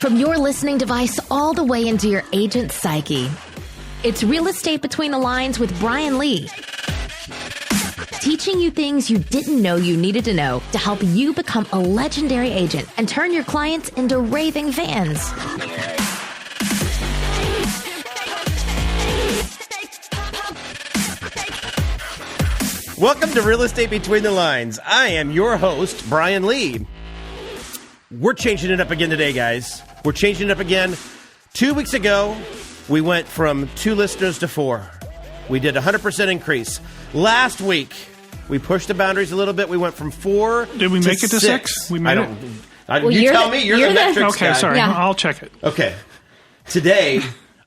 from your listening device all the way into your agent's psyche. It's Real Estate Between the Lines with Brian Lee. Teaching you things you didn't know you needed to know to help you become a legendary agent and turn your clients into raving fans. Welcome to Real Estate Between the Lines. I am your host, Brian Lee. We're changing it up again today, guys. We're changing it up again. 2 weeks ago, we went from 2 listeners to 4. We did a 100% increase. Last week, we pushed the boundaries a little bit. We went from 4 Did we to make it to 6? We made it. You tell me. You're the metrics guy. Okay, sorry. Yeah. I'll check it. Okay. Today,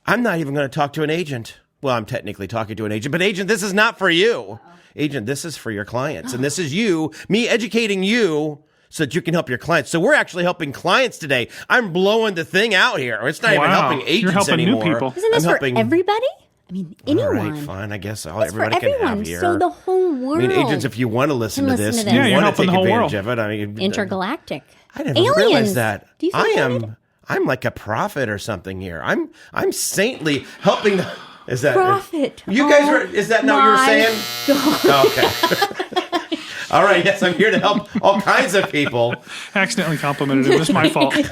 I'm not even going to talk to an agent. Well, I'm technically talking to an agent, but agent, this is not for you. Agent, this is for your clients. And this is you, me educating you so that you can help your clients. So we're actually helping clients today. I'm blowing the thing out here. It's not even helping agents You're helping anymore. new people. Isn't this for everybody? I mean, anyone. All right, fine. I guess It's everybody for can everyone, have here. so the whole world. I mean, agents, if you want to listen to this, Yeah, you you're want to helping take the whole advantage world. of it. I mean, Intergalactic. I never Aliens. realized that. Do you think I'm like a prophet or something here. I'm saintly helping. Is that Prophet? You guys are? Is that not what you were saying? Oh, okay. All right. Yes, I'm here to help all kinds of people. Accidentally complimented him. It's my fault. You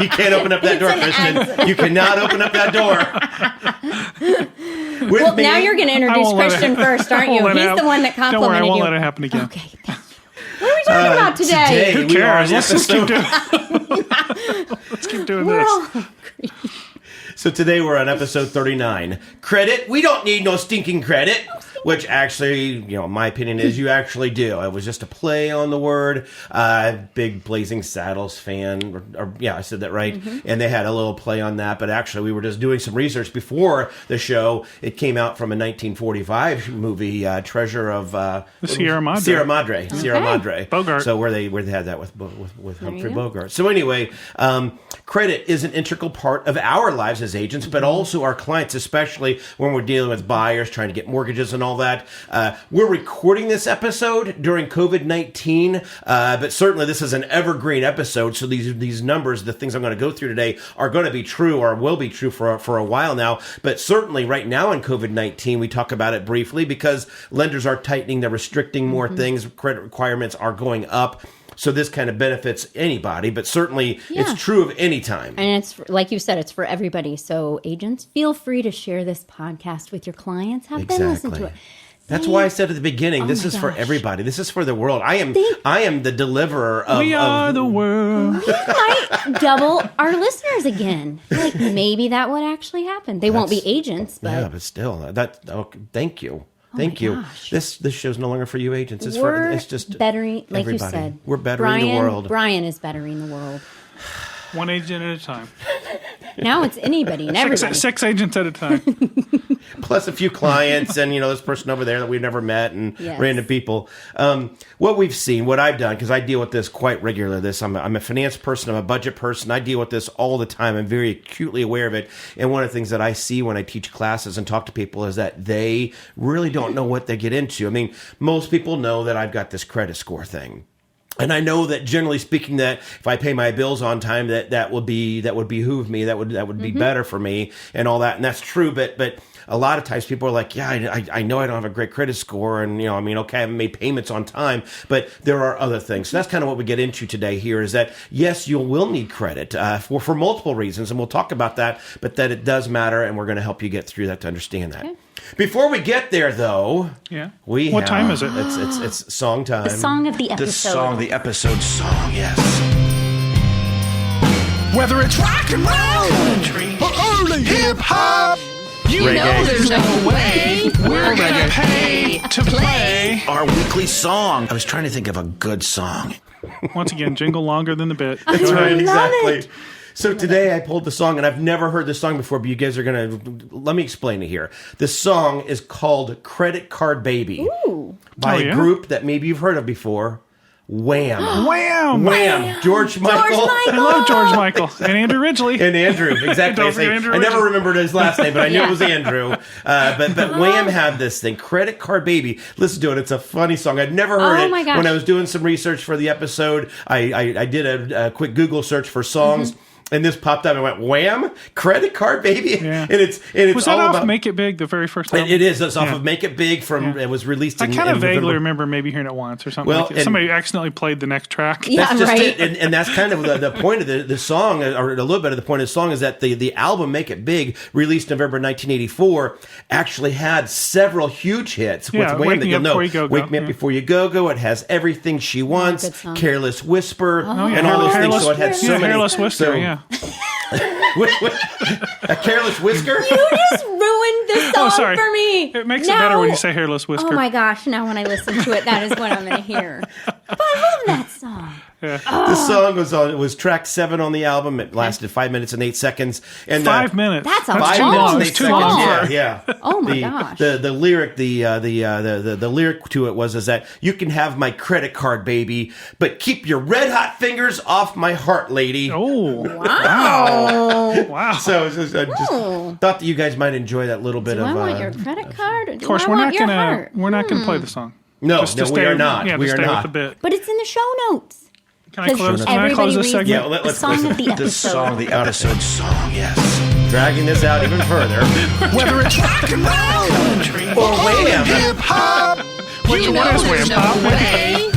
can't open up that door, Christian. You cannot open up that door. Well, now you're going to introduce Christian first, aren't you? He's the one that complimented you. Don't worry, I won't let it happen again. Okay, thank you. What are we talking about today? Who we are on cares? Let's just keep episode- doing. Let's keep doing We're this. all So today we're on episode 39. Credit. We don't need no stinking credit. Which actually, my opinion is you actually do. It was just a play on the word. Big Blazing Saddles fan. Yeah, I said that right. Mm-hmm. And they had a little play on that. But actually, we were just doing some research before the show. It came out from a 1945 movie, Treasure of... the Sierra Madre. Sierra Madre. Sierra Madre. Bogart. So where they had that with Humphrey Bogart. So anyway, credit is an integral part of our lives as agents, but also our clients, especially when we're dealing with buyers trying to get mortgages and all that. We're recording this episode during COVID-19, but certainly this is an evergreen episode. So these numbers, the things I'm going to go through today, are going to be true or will be true for a while now. But certainly right now in COVID-19, we talk about it briefly because lenders are tightening, they're restricting more things, credit requirements are going up. So this kind of benefits anybody, but certainly it's true of any time. And it's, like you said, it's for everybody. So agents, feel free to share this podcast with your clients. Have them listen to it. That's why I said at the beginning, this is for everybody. This is for the world. I am the deliverer of... We are the world. We might double our listeners again. Like maybe that would actually happen. They won't be agents, but... Yeah, but still, thank you. Thank you. Gosh. This show's no longer for you agents. It's just bettering, like everybody. you said. We're bettering the world. Brian is bettering the world. One agent at a time. Now it's anybody and everybody. Six agents at a time. Plus a few clients and, this person over there that we've never met and random people. What we've seen, what I've done, because I deal with this quite regularly, I'm a finance person, I'm a budget person, I deal with this all the time. I'm very acutely aware of it. And one of the things that I see when I teach classes and talk to people is that they really don't know what they get into. I mean, most people know that I've got this credit score thing. And I know that generally speaking, that if I pay my bills on time, that would behoove me, that would be better for me, and all that, and that's true. But a lot of times people are like, yeah, I know I don't have a great credit score, and okay, I haven't made payments on time, but there are other things. So that's kind of what we get into today. Here is that yes, you will need credit for multiple reasons, and we'll talk about that. But that it does matter, and we're going to help you get through that to understand that. Okay. Before we get there, though, what time is it? It's song time. The song of the episode. The episode song, yes. Whether it's rock and roll, country, or early hip hop, you know there's no way we're gonna pay to play our weekly song. I was trying to think of a good song. Once again, jingle longer than the bit. That's right, exactly. It. So today I pulled the song, and I've never heard this song before, but you guys are going to... Let me explain it here. This song is called Credit Card Baby. Ooh. By a group that maybe you've heard of before, Wham. Wham. George Michael. I love George Michael. And Andrew Ridgely. And Andrew, exactly. Don't forget Andrew I never Ridgely. remembered his last name, but I knew it was Andrew. But Wham had this thing, Credit Card Baby. Listen to it. It's a funny song. I'd never heard it. My gosh. When I was doing some research for the episode, I did a quick Google search for songs. and this popped up and went, Wham! Credit Card Baby? Yeah. And it's was that all off about... Make It Big, the very first album? It is. It's off of Make It Big it was released in I kind of vaguely November. remember maybe hearing it once or something. Well, like somebody accidentally played the next track. Yeah, That's just right. it. And that's kind of the point of the song, or a little bit of the point of the song, is that the album Make It Big, released November 1984, actually had several huge hits with Wham Wake that Me you'll Up know. Before You Go Go. Wake Me Up Before You Go Go. It has Everything She Wants, good song. Careless Whisper, and Yeah. all those things. Hairless- So it had so many. Hairless Whisker, so- yeah. A Careless Whisker? You just ruined the song sorry. for me. It makes it better when you say Hairless Whisker. Oh my gosh! Now when I listen to it, that is what I'm going to hear. But I love that song. The song was track 7 on the album. It lasted 5 minutes and 8 seconds. And 5 minutes. That's a 5 long minutes and 8 It's too seconds. long. Yeah. Oh my gosh. The lyric, the lyric to it was that you can have my credit card, baby, but keep your red hot fingers off my heart, lady. Oh. Wow. Wow. So I just thought that you guys might enjoy that little bit Do of. I want your credit card? Or do Of course, I we're want not your gonna heart? play the song. No, Just to we stay- are not. Yeah, we to are stay not. with the bit. But it's in the show notes. Can I close? Can I Everybody close this reads segment? Yeah, the let's song of the listen. episode. The song, the episode song, yes. Dragging this out even further. Whether it's rock and roll, country, Or Wham. hip hop, What is Wham? Pop?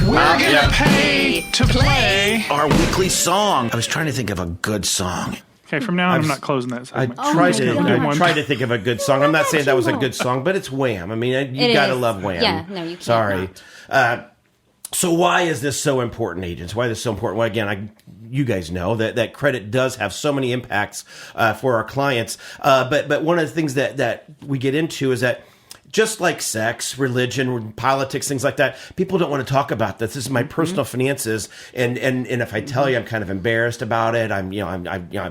we're gonna yeah. pay to play. Our weekly song. I was trying to think of a good song. Okay, from now on, I'm not closing that I segment. tried my God. to think of a good song. I'm not saying that was a you good song, but it's Wham. I mean, you It gotta is. love Wham. Yeah, no, you can't Sorry. So why is this so important, agents? Why is this so important? Well, again, you guys know that credit does have so many impacts for our clients. But one of the things that we get into is that just like sex, religion, politics, things like that, people don't want to talk about this. This is my personal finances, and if I tell you, I'm kind of embarrassed about it.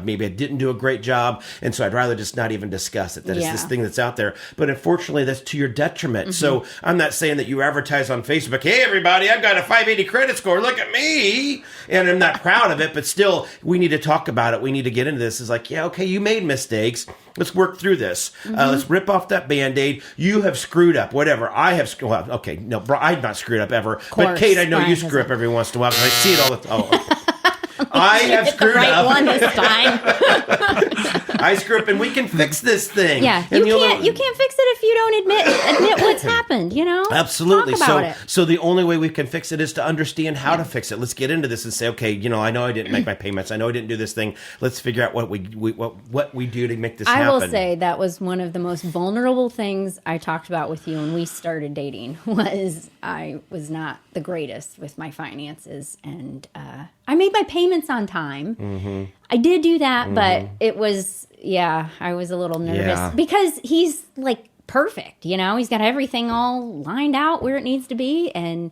Maybe I didn't do a great job, and so I'd rather just not even discuss it. That it's this thing that's out there, but unfortunately, that's to your detriment. So I'm not saying that you advertise on Facebook, "Hey, everybody, I've got a 580 credit score. Look at me," and I'm not proud of it. But still, we need to talk about it. We need to get into this. It's like, yeah, okay, you made mistakes. Let's work through this. Let's rip off that Band-Aid. You have screwed up. Whatever. I have screwed up. Okay, no, I've not screwed up ever. But Cate, I know Brian you screw up every once in a while because I see it all the time. I have Get the screwed right up. one this time. I screw up, and we can fix this thing. Yeah, And you can't fix it if you don't admit what's happened. You know, Absolutely. Talk about it. So the only way we can fix it is to understand how to fix it. Let's get into this and say, okay, I know I didn't make my payments. I know I didn't do this thing. Let's figure out what we do to make this happen. I will say that was one of the most vulnerable things I talked about with you when we started dating. Was I was not the greatest with my finances, and I made my payments on time. I did do that, but it was I was a little nervous because he's like perfect. He's got everything all lined out where it needs to be, and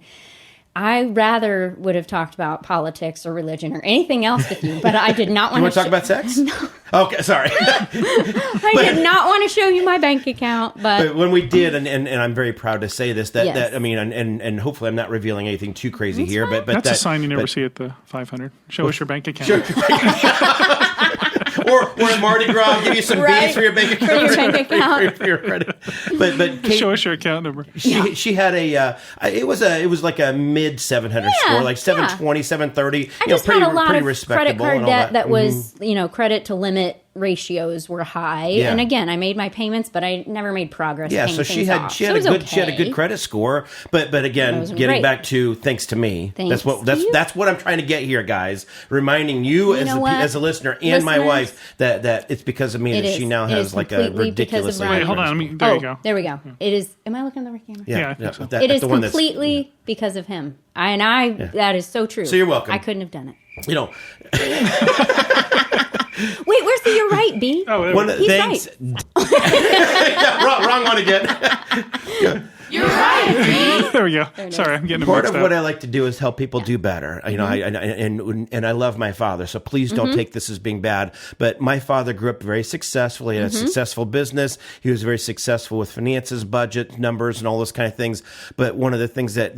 I rather would have talked about politics or religion or anything else with you, but I did not want You want to talk about sex? No. Okay, sorry. I did not want to show you my bank account, But when we did, and I'm very proud to say this, that Yes. I mean, and hopefully I'm not revealing anything too crazy here, but That's a sign you never see at the 500. Show us your bank account. Sure. or at Mardi Gras, I'll give you some Right. beads for your bank account. For your bank account. for your credit. But Cate, Show us your account number. she had it was like a mid 700 score, like 720, 730. I just pretty, had a lot pretty of respectable credit card and all debt that was, Mm-hmm. credit to limit ratios were high. Yeah. And again, I made my payments, but I never made progress. Yeah, paying so she things had off. she So had it a was good she had a good okay. credit score, but again, was getting great. back to thanks to me. Thanks to that's you. that's what I'm trying to get here, guys. Reminding you, know what? as a listener and my Listeners, wife that it's because of me It that is. she now It has is like a completely because of ridiculous. Brian. Wait, hold on. There you go. There we go. It is. Am I looking at the right camera? Yeah, I think so. that- It is the one that's- completely because of him. That is so true. So you're welcome. I couldn't have done it. Wait, where's the you're right, B? Oh, there One we of the He's things. wrong one again. There we go. Sorry, I'm getting Part mixed of up. what I like to do is help people do better. And I love my father, so please don't take this as being bad. But my father grew up very successfully, had a successful business. He was very successful with finances, budget, numbers, and all those kind of things. But one of the things that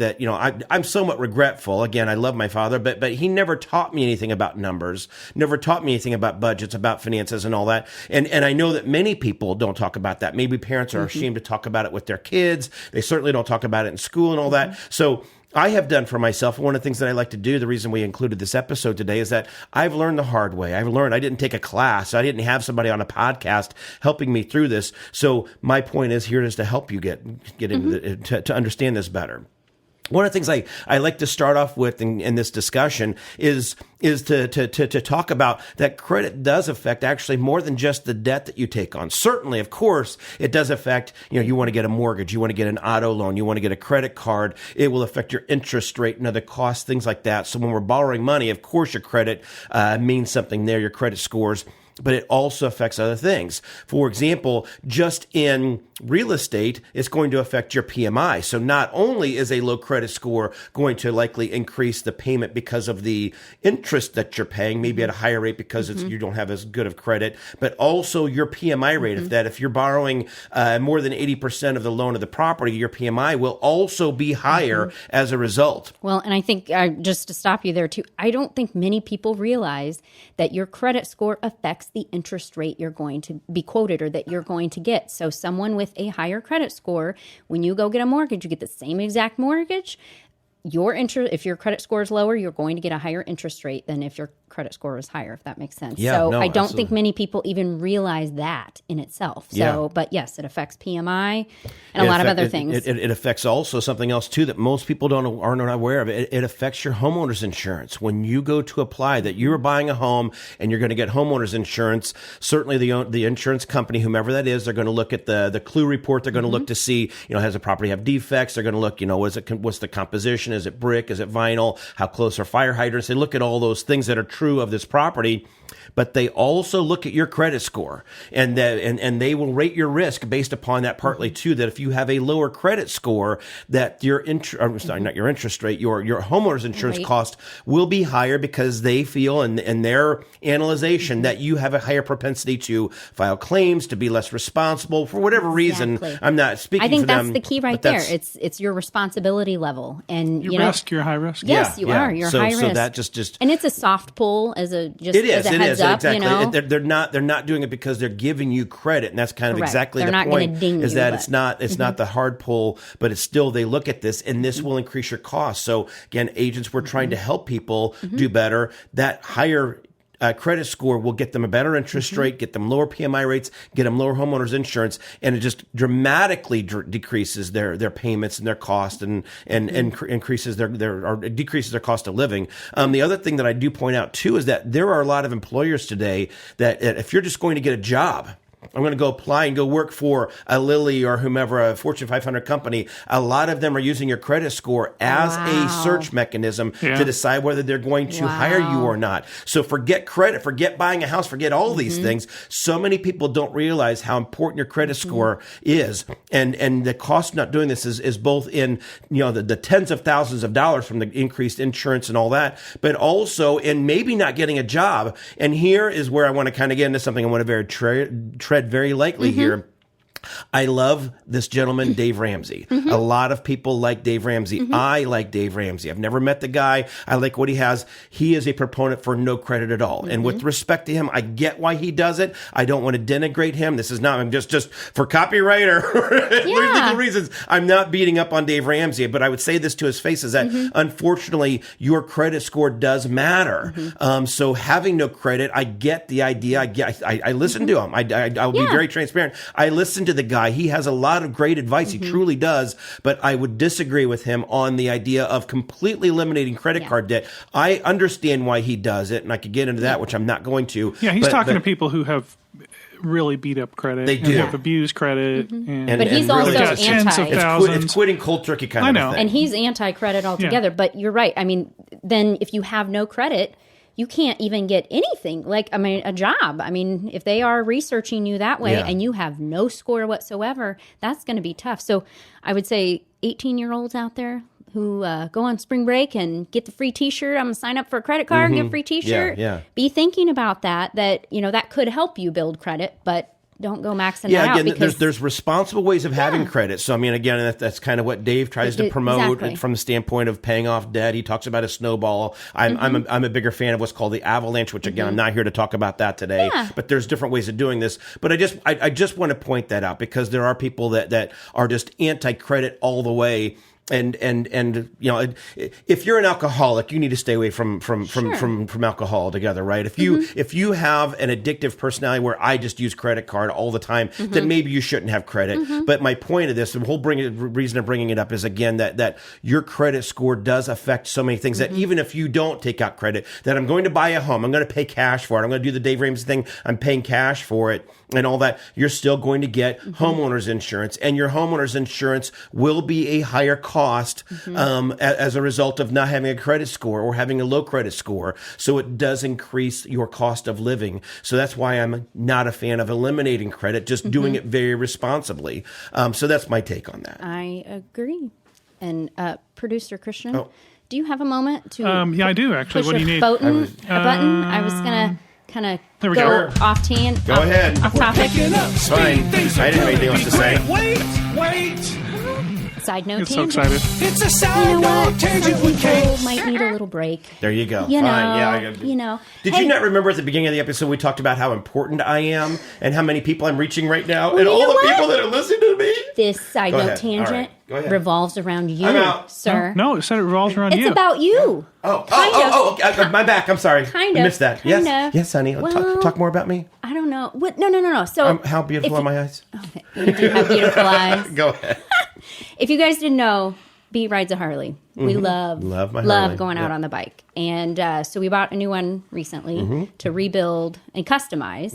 I'm somewhat regretful. Again, I love my father, but he never taught me anything about numbers, never taught me anything about budgets, about finances, and all that. And I know that many people don't talk about that. Maybe parents are ashamed to talk about it with their kids. They certainly don't talk about it in school and all that. So I have done for myself, one of the things that I like to do, the reason we included this episode today, is that I've learned the hard way. I didn't take a class. I didn't have somebody on a podcast helping me through this. So my point is here is to help you get into to understand this better. One of the things I like to start off with in this discussion is to talk about that credit does affect actually more than just the debt that you take on. Certainly, of course, it does affect, you want to get a mortgage, you want to get an auto loan, you want to get a credit card. It will affect your interest rate and other costs, things like that. So when we're borrowing money, of course, your credit means something there, your credit scores. But it also affects other things. For example, just in real estate, it's going to affect your PMI. So not only is a low credit score going to likely increase the payment because of the interest that you're paying, maybe at a higher rate because you don't have as good of credit, but also your PMI rate. If you're borrowing more than 80% of the loan of the property, your PMI will also be higher as a result. Well, and I think just to stop you there too, I don't think many people realize that your credit score affects the interest rate you're going to be quoted or that you're going to get. So someone with a higher credit score, when you go get a mortgage, you get the same exact mortgage. If your credit score is lower, you're going to get a higher interest rate than if your credit score is higher, if that makes sense. I don't think many people even realize that in itself. But yes, it affects PMI and a lot of other things. It affects also something else too that most people aren't aware of. It affects your homeowner's insurance. When you go to apply that you are buying a home and you're going to get homeowner's insurance, certainly the insurance company, whomever that is, they're going to look at the clue report. They're going to look to see, has the property have defects? They're going to look, what's the composition? Is it brick? Is it vinyl? How close are fire hydrants? They look at all those things that are true of this property, but they also look at your credit score, and they will rate your risk based upon that partly too. That if you have a lower credit score, that your not your interest rate, your homeowner's insurance cost will be higher because they feel in their analyzation that you have a higher propensity to file claims, to be less responsible for whatever reason. I'm not speaking. I think for that's them, the key right there. It's your responsibility level, and you're high risk. Yes, you are. You're high risk. So that just and it's a soft pull as a heads up. Exactly. They're not doing it because they're giving you credit, and that's kind of exactly the point. Is that it's not the hard pull, but it's still they look at this, and this will increase your cost. So again, agents, we're trying to help people do better. That higher credit score will get them a better interest rate, get them lower PMI rates, get them lower homeowners insurance, and it just dramatically decreases their payments and their cost, and increases decreases their cost of living. The other thing that I do point out too is that there are a lot of employers today that if you're just going to get a job, I'm going to go apply and go work for a Lilly or whomever, a Fortune 500 company. A lot of them are using your credit score as a search mechanism to decide whether they're going to hire you or not. So forget credit, forget buying a house, forget all these things. So many people don't realize how important your credit score is. And the cost of not doing this is both in, the tens of thousands of dollars from the increased insurance and all that, but also in maybe not getting a job. And here is where I want to kind of get into something I want to tread very lightly here. I love this gentleman, Dave Ramsey. A lot of people like Dave Ramsey. I like Dave Ramsey. I've never met the guy. I like what he has. He is a proponent for no credit at all. And with respect to him, I get why he does it. I don't want to denigrate him. This is not, I'm just for copyright or legal reasons. I'm not beating up on Dave Ramsey, but I would say this to his face is that unfortunately, your credit score does matter. So having no credit, I get the idea. I listen to him. I'll be very transparent. I listen to the guy. He has a lot of great advice. He truly does. But I would disagree with him on the idea of completely eliminating credit card debt. I understand why he does it, and I could get into that, which I'm not going to. Yeah, he's talking to people who have really beat up credit. They do. Have abused credit. But he's also anti. It's quitting cold turkey kind of thing. And he's anti-credit altogether. Yeah. But you're right. I mean, then if you have no credit, you can't even get anything, a job. I mean, if they are researching you that way and you have no score whatsoever, that's going to be tough. So I would say 18-year-olds out there who go on spring break and get the free T-shirt, I'm going to sign up for a credit card and get a free T-shirt. Be thinking about that that could help you build credit, but don't go maxing it out. Yeah, again, there's responsible ways of having credit. So, I mean, again, that's kind of what Dave tries to promote from the standpoint of paying off debt. He talks about a snowball. I'm a bigger fan of what's called the avalanche, which, again, I'm not here to talk about that today. But there's different ways of doing this. But I just want to point that out because there are people that are just anti-credit all the way. if you're an alcoholic, you need to stay away from alcohol altogether, right? If you have an addictive personality where I just use credit card all the time, then maybe you shouldn't have credit. But my point of this, the whole reason of bringing it up is again that your credit score does affect so many things that even if you don't take out credit, that I'm going to buy a home, I'm going to pay cash for it, I'm going to do the Dave Ramsey thing, I'm paying cash for it and all that, you're still going to get homeowner's insurance, and your homeowner's insurance will be a higher cost as a result of not having a credit score or having a low credit score. So it does increase your cost of living. So that's why I'm not a fan of eliminating credit, just doing it very responsibly. So that's my take on that. I agree. And producer Christian, do you have a moment to yeah, I do actually. What do you need? A button? I was going to kind of go off tangent. Go ahead. Off topic. It's fine. I didn't have anything else to say. Wait. Side note It's tangent. so excited. It's a side note tangent Some with Cate. people might need a little break. There you go. You know, Fine. Yeah. Did you not remember at the beginning of the episode we talked about how important I am and how many people I'm reaching right now and all the people that are listening to me? This side Go note ahead. tangent All right. Go ahead. revolves around you, I'm out. sir. No, it said it revolves around It's you. about you. Okay. My back. I'm sorry. Kind I of. missed that. Kind Yes. of. Yes, honey. Well, talk more about me. I don't know. What? No. So How beautiful are my eyes? Okay. You do have beautiful eyes. Go ahead. If you guys didn't know, B rides a Harley. We love my Harley. going out on the bike. And so we bought a new one recently to rebuild and customize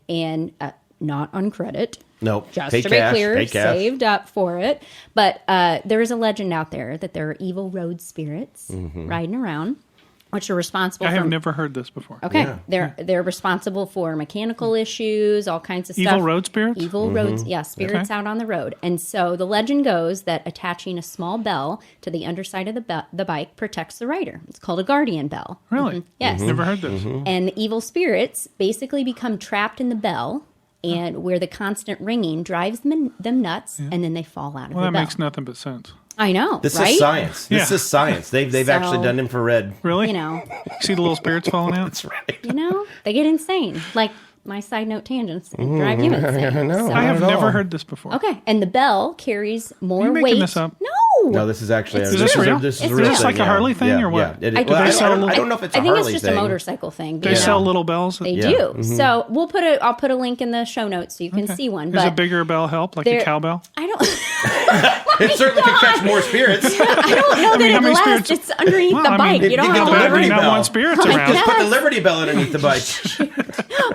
and not on credit. Nope. Just Pay to cash, be clear, pay cash. saved up for it. But there is a legend out there that there are evil road spirits riding around, which are responsible I for... have never heard this before. Okay. Yeah. They're responsible for mechanical issues, all kinds of stuff. Evil road spirits? Evil roads, yeah, spirits out on the road. And so the legend goes that attaching a small bell to the underside of the bike protects the rider. It's called a guardian bell. Really? Yes. Never heard this. And the evil spirits basically become trapped in the bell, and where the constant ringing drives them nuts, and then they fall out of Well, the that bell. makes nothing but sense. I know, This right? is science. This Yeah. is science. They've actually done infrared. Really? You know, See the little spirits falling out? That's right. they get insane. Like my side note tangents drive you insane. No, So- I have Not at never all. heard this before. Okay, and the bell carries more Are you weight. making this up? No, No, this is actually. Is this real? This is It's a real real. thing, like a yeah. Harley thing or what? Yeah. I- Well, Do they sell I don't know if it's a I think Harley it's just thing. a motorcycle thing. They you sell know. little bells? They Yeah. do. So I'll put a link in the show notes so you can see one. Does But a bigger bell help, like a there- cowbell? I don't. It certainly can catch more spirits. I don't know how that many it lasts. spirits- It's underneath Well, the I bike. mean, You don't you have get to the worry. Liberty not Bell. one spirits Oh my around. Just put the Yes. Liberty Bell underneath the bike.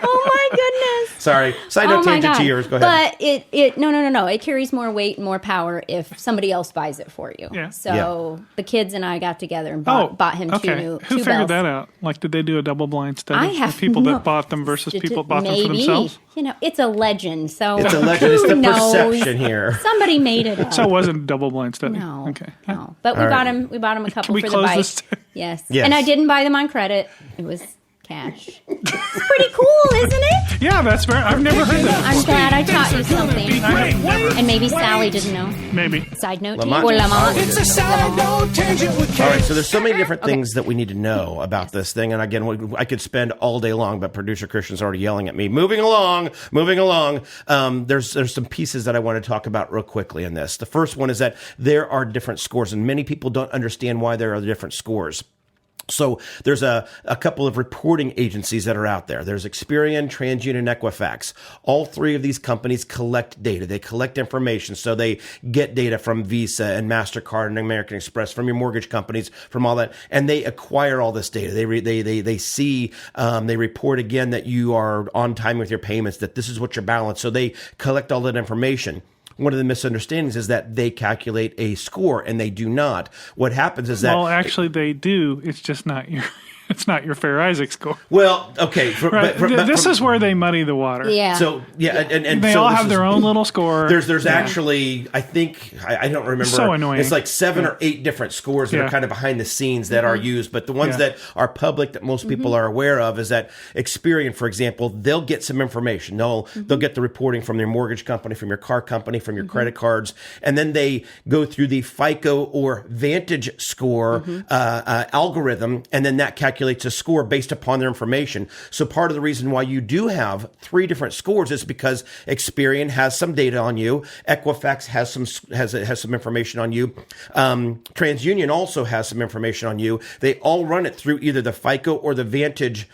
Oh my goodness. Sorry. Side note tangent to yours. Go ahead. But it no. It carries more weight and more power if somebody else buys it for you. Yeah. So the kids and I got together and bought him okay. two new Who two figured bells. that out? Like, did they do a double blind study? I have of people no- that bought them versus people that bought them for Maybe. themselves? You know, it's a legend. So It's a legend. It's who the knows? perception here. Somebody made it up. So it wasn't a double blind study. No. Okay. No. But we All bought right. him. We bought him a couple we for the close bike. this? Yes. Yes. And I didn't buy them on credit. It was cash. It's pretty cool, isn't it? Yeah, that's fair. I've never heard that. I'm glad I taught you something. Never. And maybe Sally didn't know. Maybe. Side note, Lamont. or Lamont. It's a side note tangent with Cate. All right, so there's so many different things that we need to know about this thing, and again, I could spend all day long, but producer Christian's already yelling at me. Moving along. There's some pieces that I want to talk about real quickly in this. The first one is that there are different scores, and many people don't understand why there are different scores. So there's a couple of reporting agencies that are out there. There's Experian, Transunion, and Equifax. All three of these companies collect data. They collect information. So they get data from Visa and MasterCard and American Express, from your mortgage companies, from all that. And they acquire all this data. They see, they report again that you are on time with your payments, that this is what your balance. So they collect all that information. One of the misunderstandings is that they calculate a score, and they do not. What happens is that... Well, actually, they do. It's just not your. It's not your Fair Isaac score. Well, okay. Right. This is where they muddy the water. Yeah. So yeah, and They so all this have is- their own little score. There's actually, I think, I don't remember. It's so annoying. It's like 7 or 8 different scores that Yeah. are kind of behind the scenes that are used. But the ones Yeah. that are public that most people are aware of is that Experian, for example, they'll get some information. They'll get the reporting from their mortgage company, from your car company, from your credit cards, and then they go through the FICO or Vantage score algorithm, and then that calculates calculates a score based upon their information. So part of the reason why you do have 3 different scores is because Experian has some data on you. Equifax has some information on you. TransUnion also has some information on you. They all run it through either the FICO or the Vantage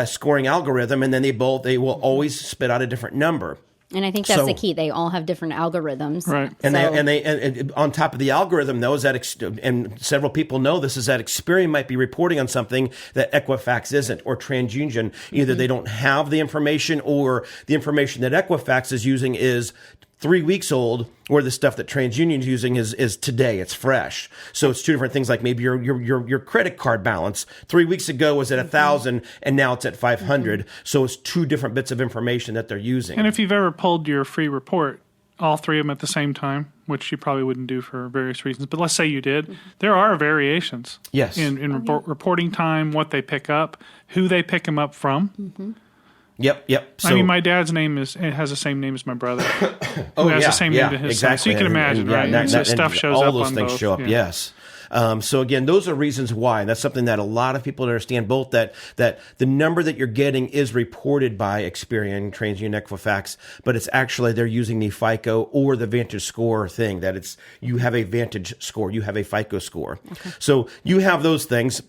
scoring algorithm, and then they will always spit out a different number. And I think that's the key. They all have different algorithms, right? And they on top of the algorithm, though, is that and several people know this, is that Experian might be reporting on something that Equifax isn't, or TransUnion. Either they don't have the information, or the information that Equifax is using is 3 weeks old, or the stuff that TransUnion is using is today. It's fresh. So it's 2 different things. Like maybe your credit card balance 3 weeks ago was at 1,000 and now it's at 500. So it's 2 different bits of information that they're using. And if you've ever pulled your free report, all 3 of them at the same time, which you probably wouldn't do for various reasons, but let's say you did, there are variations. Yes. In reporting time, what they pick up, who they pick them up from. Yep. So, I mean, my dad's name has the same name as my brother, who has the same name to his son. So you can imagine, right? So stuff shows up on both. All those things show up, yes. So again, those are reasons why. And that's something that a lot of people understand, both that the number that you're getting is reported by Experian, TransUnion, Equifax, but it's actually they're using the FICO or the Vantage score thing, that it's you have a Vantage score, you have a FICO score. Okay. So you have those things.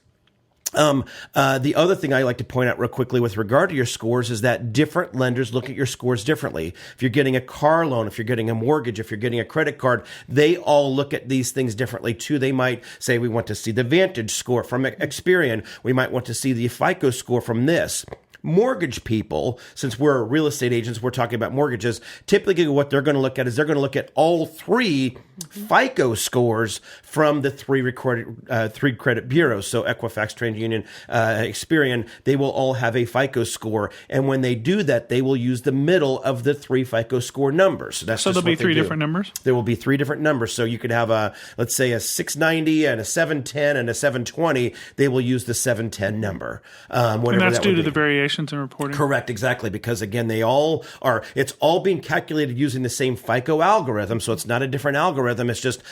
The other thing I like to point out real quickly with regard to your scores is that different lenders look at your scores differently. If you're getting a car loan, if you're getting a mortgage, if you're getting a credit card, they all look at these things differently too. They might say, we want to see the Vantage score from Experian. We might want to see the FICO score from this. Mortgage people, since we're real estate agents, we're talking about mortgages, typically what they're going to look at is they're going to look at all 3 FICO scores from the 3 credit bureaus. So Equifax, TransUnion, Experian, they will all have a FICO score. And when they do that, they will use the middle of the 3 FICO score numbers. So there'll be 3 different numbers? There will be 3 different numbers. So you could have let's say a 690 and a 710 and a 720. They will use the 710 number. And that's due to the variation in reporting? Correct, exactly, because again, it's all being calculated using the same FICO algorithm, so it's not a different algorithm, it's just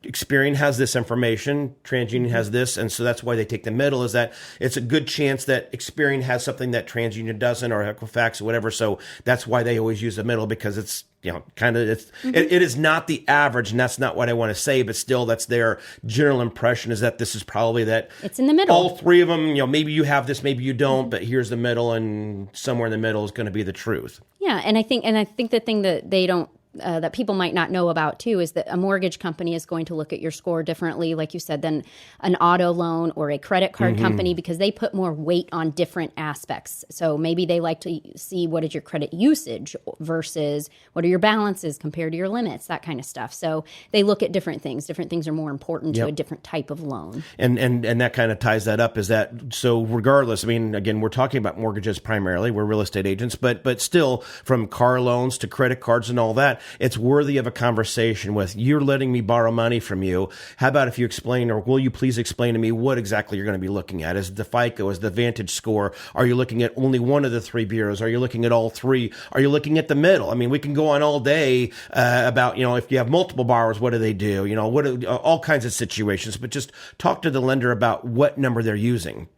Experian has this information, TransUnion has this, and so that's why they take the middle, is that it's a good chance that Experian has something that TransUnion doesn't, or Equifax or whatever, so that's why they always use the middle, because it's, it is not the average, and that's not what I want to say, but still that's their general impression, is that this is probably that it's in the middle. All 3 of them, maybe you have this, maybe you don't, but here's the middle, and somewhere in the middle is going to be the truth. Yeah, and I think the thing that they don't that people might not know about too is that a mortgage company is going to look at your score differently, like you said, than an auto loan or a credit card company, because they put more weight on different aspects. So maybe they like to see what is your credit usage versus what are your balances compared to your limits, that kind of stuff. So they look at different things. Different things are more important to a different type of loan. And that kind of ties that up, is that, so regardless, I mean, again, we're talking about mortgages primarily, we're real estate agents, but still, from car loans to credit cards and all that, it's worthy of a conversation with, you're letting me borrow money from you. How about if you explain, or will you please explain to me what exactly you're going to be looking at? Is it the FICO? Is the Vantage score? Are you looking at only one of the 3 bureaus? Are you looking at all 3? Are you looking at the middle? I mean, we can go on all day about, if you have multiple borrowers, what do they do? All kinds of situations, but just talk to the lender about what number they're using.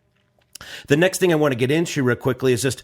The next thing I want to get into real quickly is just,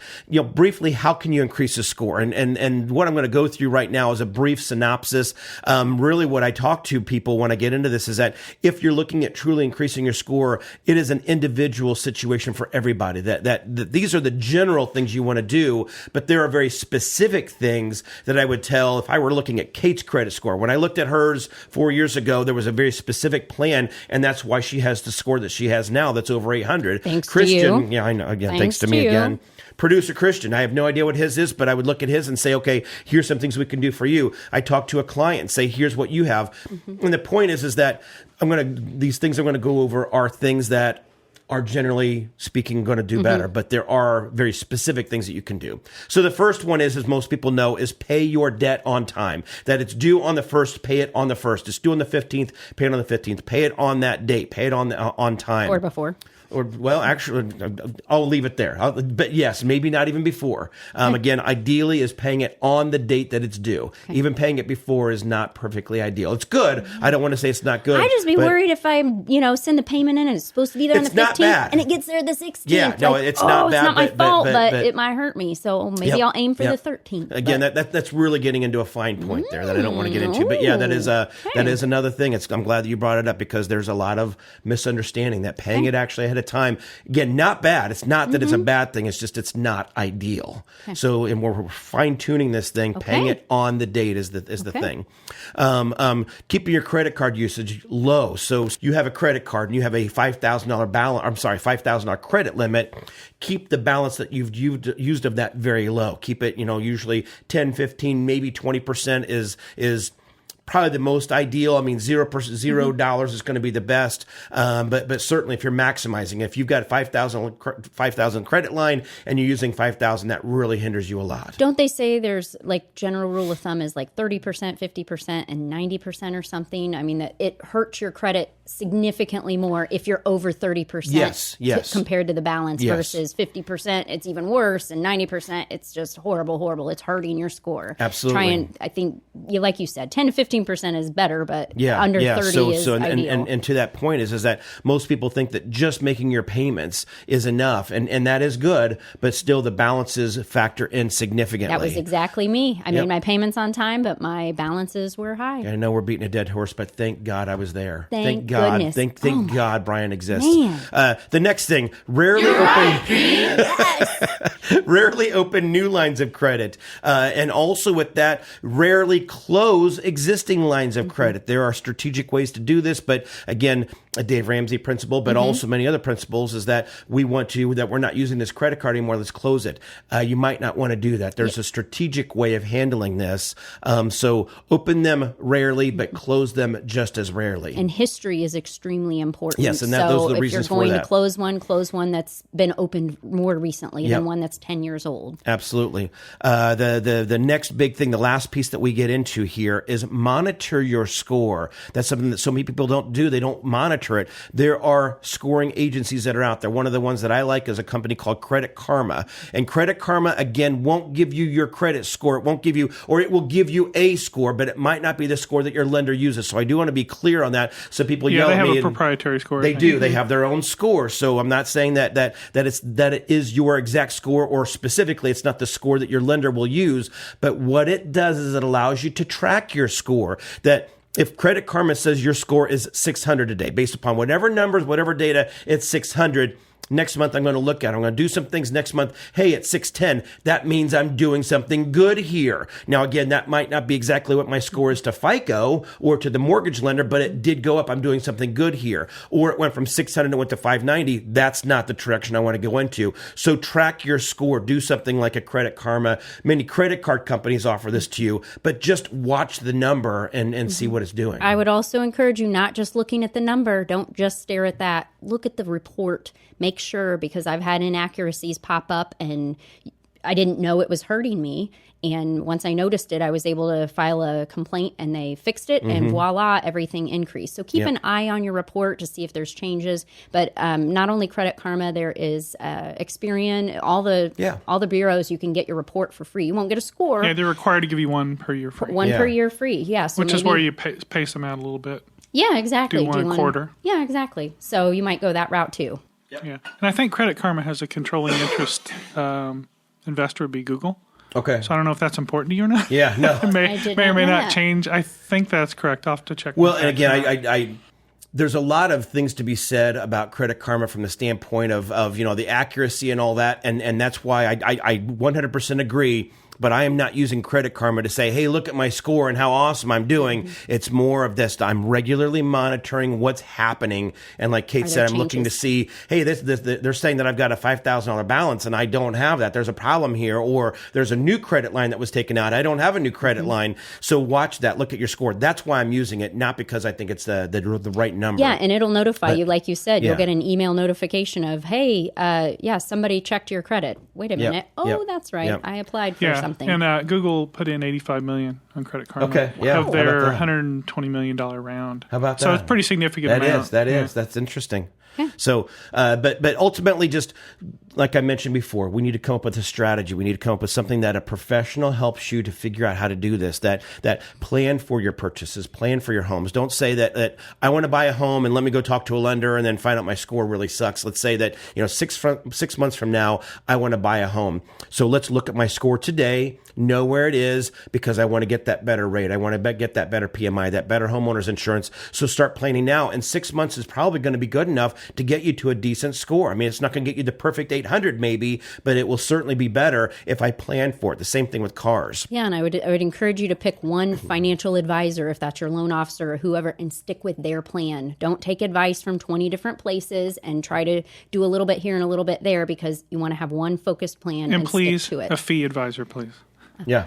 briefly, how can you increase a score? And what I'm going to go through right now is a brief synopsis. Really what I talk to people when I get into this is that if you're looking at truly increasing your score, it is an individual situation for everybody. That these are the general things you want to do, but there are very specific things that I would tell if I were looking at Cate's credit score. When I looked at hers 4 years ago, there was a very specific plan, and that's why she has the score that she has now that's over 800. Thanks Christian, to you. Yeah, I know. Again, thanks to me again. Producer Christian, I have no idea what his is, but I would look at his and say, okay, here's some things we can do for you. I talk to a client and say, here's what you have. And the point is that these things I'm going to go over are things that are generally speaking going to do better, but there are very specific things that you can do. So the first one is, as most people know, is pay your debt on time. That it's due on the 1st, pay it on the 1st. It's due on the 15th, pay it on the 15th. Pay it on that date. Pay it on time. Or before. Or, well, actually, I'll leave it there. But yes, maybe not even before. Again, ideally is paying it on the date that it's due. Okay. Even paying it before is not perfectly ideal. It's good. I don't want to say it's not good. I'd just be worried if I, send the payment in and it's supposed to be there on the 15th and it gets there the 16th. Yeah, no, it's not bad. It's not my fault, but it might hurt me. So maybe I'll aim for the 13th. Again, that's really getting into a fine point there that I don't want to get into. But yeah, that is another thing. I'm glad that you brought it up because there's a lot of misunderstanding that paying it actually ahead of time, again, not bad. It's not that it's a bad thing. It's just it's not ideal. Okay. So, and we're fine tuning this thing. Paying it on the date is the thing. Keeping your credit card usage low. So you have a credit card and you have a $5,000 balance. I'm sorry, $5,000 credit limit. Keep the balance that you've used of that very low. Keep it, usually 10, 15, maybe 20% is probably the most ideal. I mean, $0 is going to be the best. But certainly if you're maximizing, if you've got 5,000 credit line and you're using 5,000, that really hinders you a lot. Don't they say there's like general rule of thumb is like 30%, 50%, and 90% or something? I mean, that it hurts your credit significantly more if you're over 30% yes. Compared to the balance versus 50%, it's even worse, and 90%, it's just horrible. It's hurting your score. Absolutely. I think, like you said, 10 to 15% is better, but under 30 is ideal. And to that point is that most people think that just making your payments is enough, and that is good, but still the balances factor in significantly. That was exactly me. I made my payments on time, but my balances were high. I know we're beating a dead horse, but thank God I was there. Thank God. Goodness. Thank God Brian exists. Man. The next thing, rarely open new lines of credit. And also with that, rarely close existing lines of credit. There are strategic ways to do this, but again, a Dave Ramsey principle, but also many other principles is that that we're not using this credit card anymore. Let's close it. You might not want to do that. There's a strategic way of handling this. So open them rarely, but close them just as rarely. And history is extremely important. Yes, and those are the reasons for that. If you're going to close one that's been opened more recently than one that's 10 years old. Absolutely. The next big thing, the last piece that we get into here is monitor your score. That's something that so many people don't do. They don't monitor it. There are scoring agencies that are out there. One of the ones that I like is a company called Credit Karma. And Credit Karma, again, won't give you your credit score. It won't give you, or it will give you a score, but it might not be the score that your lender uses. So I do want to be clear on that. So people yell at me. They have a proprietary score. They do. They have their own score. So I'm not saying that it is your exact score, or specifically it's not the score that your lender will use. But what it does is it allows you to track your score. That if Credit Karma says your score is 600 today, based upon whatever numbers, whatever data, it's 600. Next month, I'm going to look at it. I'm going to do some things next month. Hey, it's 610. That means I'm doing something good here. Now, again, that might not be exactly what my score is to FICO or to the mortgage lender, but it did go up. I'm doing something good here. Or it went from 600 and it went to 590. That's not the direction I want to go into. So track your score. Do something like a Credit Karma. Many credit card companies offer this to you, but just watch the number and see what it's doing. I would also encourage you not just looking at the number. Don't just stare at that. Look at the report. Make sure, because I've had inaccuracies pop up and I didn't know it was hurting me. And once I noticed it, I was able to file a complaint and they fixed it and voila, everything increased. So keep an eye on your report to see if there's changes. But not only Credit Karma, there is Experian, all the bureaus, you can get your report for free. You won't get a score. Yeah, they're required to give you one per year free. One per year free, yeah. So which is where you pace them out a little bit. Yeah, exactly. Do one a quarter. Yeah, exactly. So you might go that route too. Yep. Yeah, and I think Credit Karma has a controlling interest investor would be Google. Okay. So I don't know if that's important to you or not. Yeah, no. It may or may not change. I think that's correct. I'll have to check. Well, and again, I there's a lot of things to be said about Credit Karma from the standpoint of the accuracy and all that, and that's why I 100% agree. But I am not using Credit Karma to say, hey, look at my score and how awesome I'm doing. It's more of this. I'm regularly monitoring what's happening. And like Cate said, I'm looking to see, hey, they're saying that I've got a $5,000 balance and I don't have that. There's a problem here. Or there's a new credit line that was taken out. I don't have a new credit line. So watch that. Look at your score. That's why I'm using it, not because I think it's the right number. Yeah, and it'll notify you, like you said. You'll get an email notification of, hey, somebody checked your credit. Wait a minute. That's right. I applied for something. And Google put in $85 million on Credit Karma. Okay, yeah. Of their How about that? $120 million round. How about that? So it's pretty significant amount. That is. That's interesting. So, but ultimately, just like I mentioned before, we need to come up with a strategy. We need to come up with something that a professional helps you to figure out how to do this. That plan for your purchases, plan for your homes. Don't say that I want to buy a home and let me go talk to a lender and then find out my score really sucks. Let's say that 6 months from now I want to buy a home. So let's look at my score today, know where it is, because I want to get that better rate. I want to get that better PMI, that better homeowners insurance. So start planning now. And 6 months is probably going to be good enough to get you to a decent score. I mean, it's not going to get you the perfect 800 maybe, but it will certainly be better if I plan for it. The same thing with cars. Yeah, and I would encourage you to pick one financial advisor, if that's your loan officer or whoever, and stick with their plan. Don't take advice from 20 different places and try to do a little bit here and a little bit there, because you want to have one focused plan and please, stick to it. a fee advisor, please. Yeah.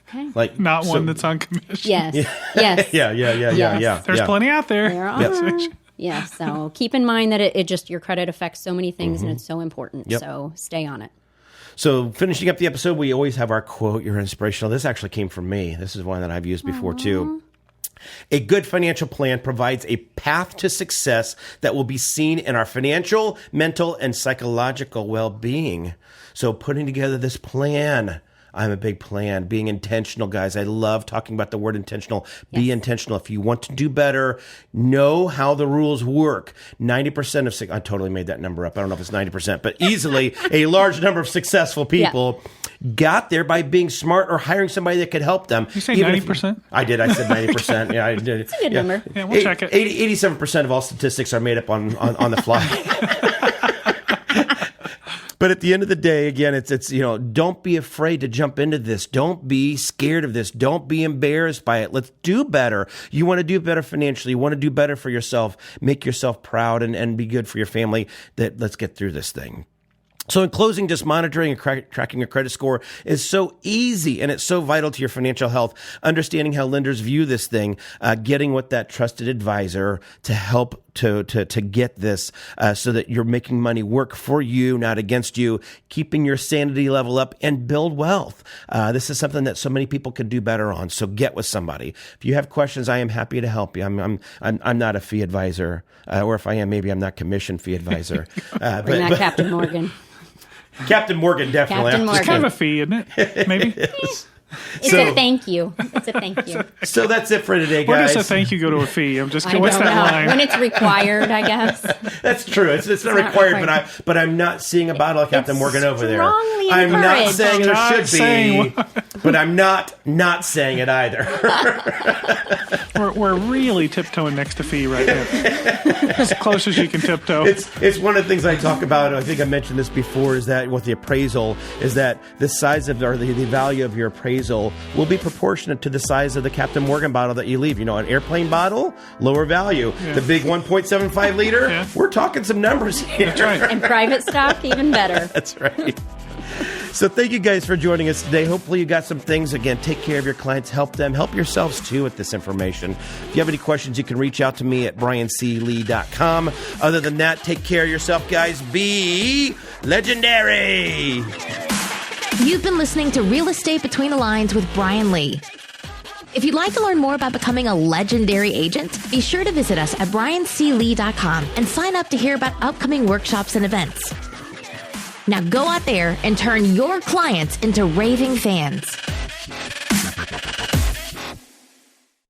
Okay. Like Not one that's on commission. Yes. Yes. Yeah. There's plenty out there. There are. Yeah, so keep in mind that it just, your credit affects so many things and it's so important. Yep. So stay on it. So finishing up the episode, we always have our quote, "You're inspirational." This actually came from me. This is one that I've used before too. A good financial plan provides a path to success that will be seen in our financial, mental, and psychological well-being. So putting together this plan, I'm a big plan. Being intentional, guys. I love talking about the word intentional. Yes. Be intentional. If you want to do better, know how the rules work. 90% of, I totally made that number up. I don't know if it's 90%, but easily a large number of successful people got there by being smart or hiring somebody that could help them. You say 90%? I did. I said 90%. Yeah, I did. It's a good number. Yeah, we'll check it. 87% of all statistics are made up on the fly. But at the end of the day, again, it's don't be afraid to jump into this. Don't be scared of this. Don't be embarrassed by it. Let's do better. You want to do better financially. You want to do better for yourself. Make yourself proud and be good for your family. Let's get through this thing. So in closing, just monitoring and tracking your credit score is so easy, and it's so vital to your financial health. Understanding how lenders view this thing, getting with that trusted advisor to help to get this so that you're making money work for you, not against you, keeping your sanity level up, and build wealth. This is something that so many people can do better on. So get with somebody. If you have questions, I am happy to help you. I'm not a fee advisor, or if I am, maybe I'm not commissioned fee advisor. Bring that Captain Morgan. Captain Morgan, definitely. Captain Morgan. It's kind of a fee, isn't it? Maybe. It's a thank you. It's a thank you. So that's it for today, guys. Where does a thank you go to a fee? I'm just what's that line? When it's required, I guess. That's true. It's not required, but I'm not seeing a bottle of Captain Morgan over there. Strongly I'm not encouraged. saying there should be, but I'm not saying it either. We're really tiptoeing next to fee right now. As close as you can tiptoe. It's one of the things I talk about. I think I mentioned this before. Is that with the appraisal? Is that the size of or the value of your appraisal will be proportionate to the size of the Captain Morgan bottle that you leave. An airplane bottle, lower value. Yeah. The big 1.75 liter, we're talking some numbers here. That's right. And private stock, even better. That's right. So thank you guys for joining us today. Hopefully you got some things. Again, take care of your clients. Help them. Help yourselves, too, with this information. If you have any questions, you can reach out to me at brianclee.com. Other than that, take care of yourself, guys. Be legendary. You've been listening to Real Estate Between the Lines with Brian Lee. If you'd like to learn more about becoming a legendary agent, be sure to visit us at brianclee.com and sign up to hear about upcoming workshops and events. Now go out there and turn your clients into raving fans.